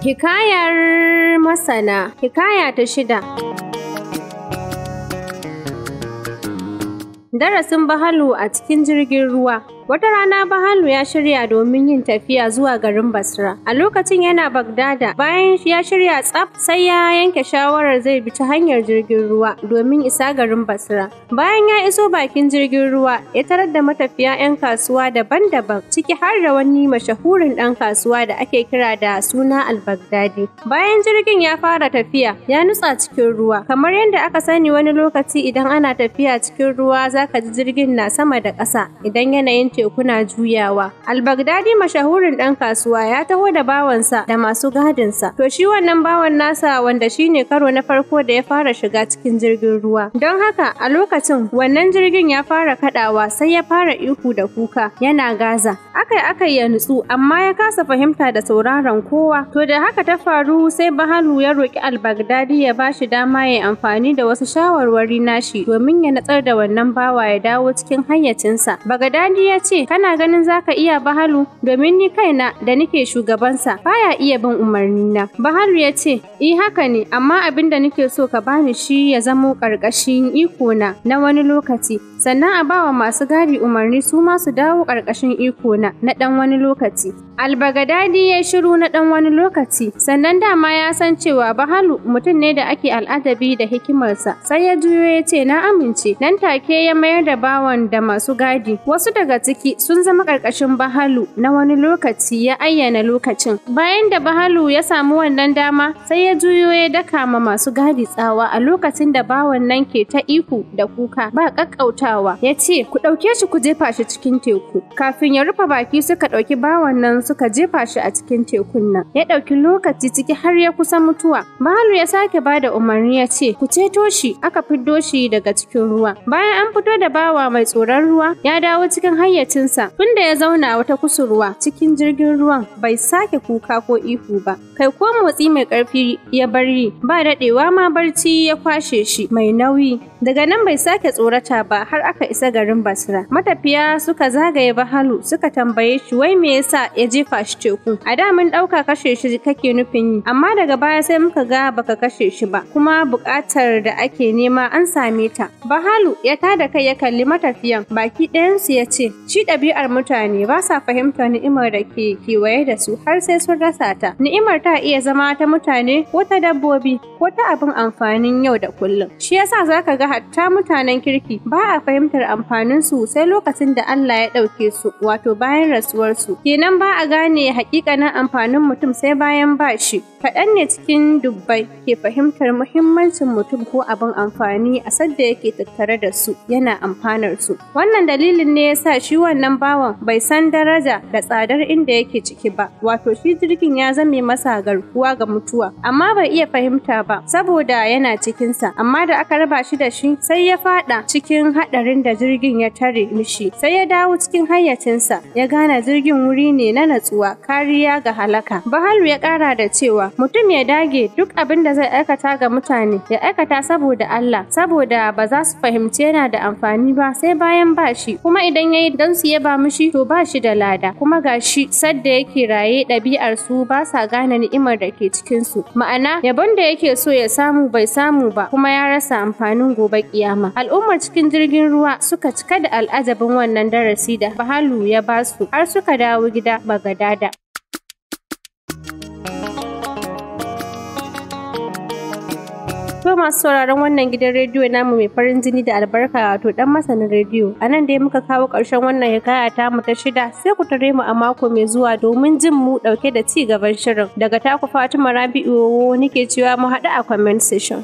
Hikayar masana, hikaya ta 6. Darasin Bahalu a cikin jirgin ruwa. Wata rana Bahalu ya shirya domin yin tafiya zuwa garin Basra. A lokacin yana Bagdada, bayan ya shirya tsaf sai ya yanke shawarar zai bi ta hanyar jirgin ruwa domin isa garin Basra. Bayan ya iso bakin jirgin ruwa, ya tarar da matafiya 'yan kasuwa daban-daban, ciki har da wani mashahurin ɗan kasuwa da ake kira da suna Al-Baghdadi. Bayan jirgin ya fara tafiya, ya nutsa cikin ruwa. Kamar yadda aka sani wani lokaci idan ana tafiya cikin ruwa zaka ji jirgin na sama da ƙasa idan yanayin teku na juyawa. Al-Baghdadi mashahurin ɗan kasuwa ya taho da bawansa da masu gadinsa. To shi wannan bawan nasa wanda shine karo na farko da ya fara shiga cikin jirgin ruwa. Don haka a lokacin wannan jirgin ya fara kaɗawa sai ya fara ihu da kuka yana gaza. Akai ya nutsu amma ya kasa fahimta da sauraron kowa. To da haka ta faru sai Bahalu ya roƙi Al-Baghdadi ya bashi dama ya amfani da wasu shawarwari nashi domin ya natsar da wannan bawa ya dawo cikin hayyacinsa. Baghdadi ya ce, kana ganin zaka iya Bahalu, domin ni kaina da nike shugabansa baya iya bin umarnina. Bahalu ya ce, haka ne, amma abin da nike so ka bani shi ya zamo ƙarƙashin ikona na wani lokaci, sannan a bawa masu gadi umarni su ma su dawo ƙarƙashin ikona na ɗan wani lokaci. Al-Baghdadi ya shiru na ɗan wani lokaci, sannan dama ya san cewa Bahalu mutum ne da ake al'adabi da hikimarsa, sai ya juyo ya ce na amince. Nan take ya mayar da bawan da masu gadi. Wasu daga ciki sun zama ƙarƙashin Bahalu na wani lokaci, ya ayyana lokacin. Bayan da Bahalu ya samu wannan dama, sai ya juyo ya daka ma masu gadi tsawa a lokacin da bawan nan ke ta ihu da kuka ba ƙaƙƙautawa. Ya ce, ku ɗauke shi ku jefa shi cikin teku. Kafin ya rufe baki suka ɗauki bawan nan suka jefa shi a cikin tekun nan. Ya ɗauki lokaci ciki har ya kusa mutuwa. Bahalu ya sake bada umarni ya ce, ku ceto shi, aka fiddo shi daga cikin ruwa. Bayan an fito da bawa mai tsoron ruwa, ya dawo cikin hayyacinsa. Tunda ya zauna wata kusurwa cikin jirgin ruwan bai sake kuka ko ihu ba. Kai ko motsi mai ƙarfi ya bari, ba daɗewa ma barci ya kwashe shi mai nauyi. Daga nan bai sake tsorata ba har aka isa garin Basra. Matafiya suka zagaye Bahalu suka tambaye shi wai me yasa ya jefa shi teku. A da mun ɗauka kashe shi kake nufin yi, amma daga baya sai muka ga baka kashe shi ba, kuma buƙatar da ake nema an same ta. Bahalu ya tada kai ya kalli matafiyan, baki ɗayansu ya ce, shi ɗabi'ar mutane ba sa fahimtar ni'imar da ke kewaye da su har sai sun rasa ta. Ni'imar ta iya zama ta mutane ko ta dabbobi ko ta abin amfanin yau da kullum. Shi yasa zaka ga hatta mutanen kirki ba a fahimtar amfanin su sai lokacin da Allah ya ɗauke su, wato bayan rasuwarsu. Kenan ba a gane hakikanin amfanin mutum sai bayan ba shi. Kaɗan ne cikin dubbai ke fahimtar muhimmancin mutum ko abin amfani a sadda yake tattare da su yana amfanar su. Wannan dalilin ne yasa shi wannan bawan bai san daraja da tsadar inda yake ciki ba, wato shi jirgin ya zame masa garkuwa ga mutuwa, amma bai iya fahimta ba saboda yana cikinsa. Amma da aka raba shi da shi sai ya faɗa cikin haɗarin da jirgin ya tare mishi, sai ya dawo cikin hayyacinsa, ya gane jirgin wuri ne na natsuwa, kariya ga halaka. Bahalu ya ƙara da cewa mutum ya dage duk abin da zai aikata ga mutane ya aikata saboda Allah, saboda ba za su fahimci yana da amfani ba sai bayan ba shi, kuma idan yayi don su yaba mishi to ba shi da lada, kuma gashi sadda yake raye ɗabi'ar su ba sa gane ni'imar da ke cikin su, ma'ana yabon da yake so ya samu bai samu ba, kuma ya rasa amfanin gobe kiyama. Al'ummar cikin jirgin ruwa suka cika da al'ajabin wannan darasi da Bahalu ya basu har suka dawo gida Bagdada. To masu sauraron wannan gidan rediyo namu mai farin jini da albarka, wato dan masanin rediyo. A nan dai muka kawo ƙarshen wannan hikaya ta mu ta 6, sai ku tare mu a mako mai zuwa domin jin mu ɗauke da ci gaban shirin. Daga taku Fatima Rabi'u nake cewa mu haɗu a comment section.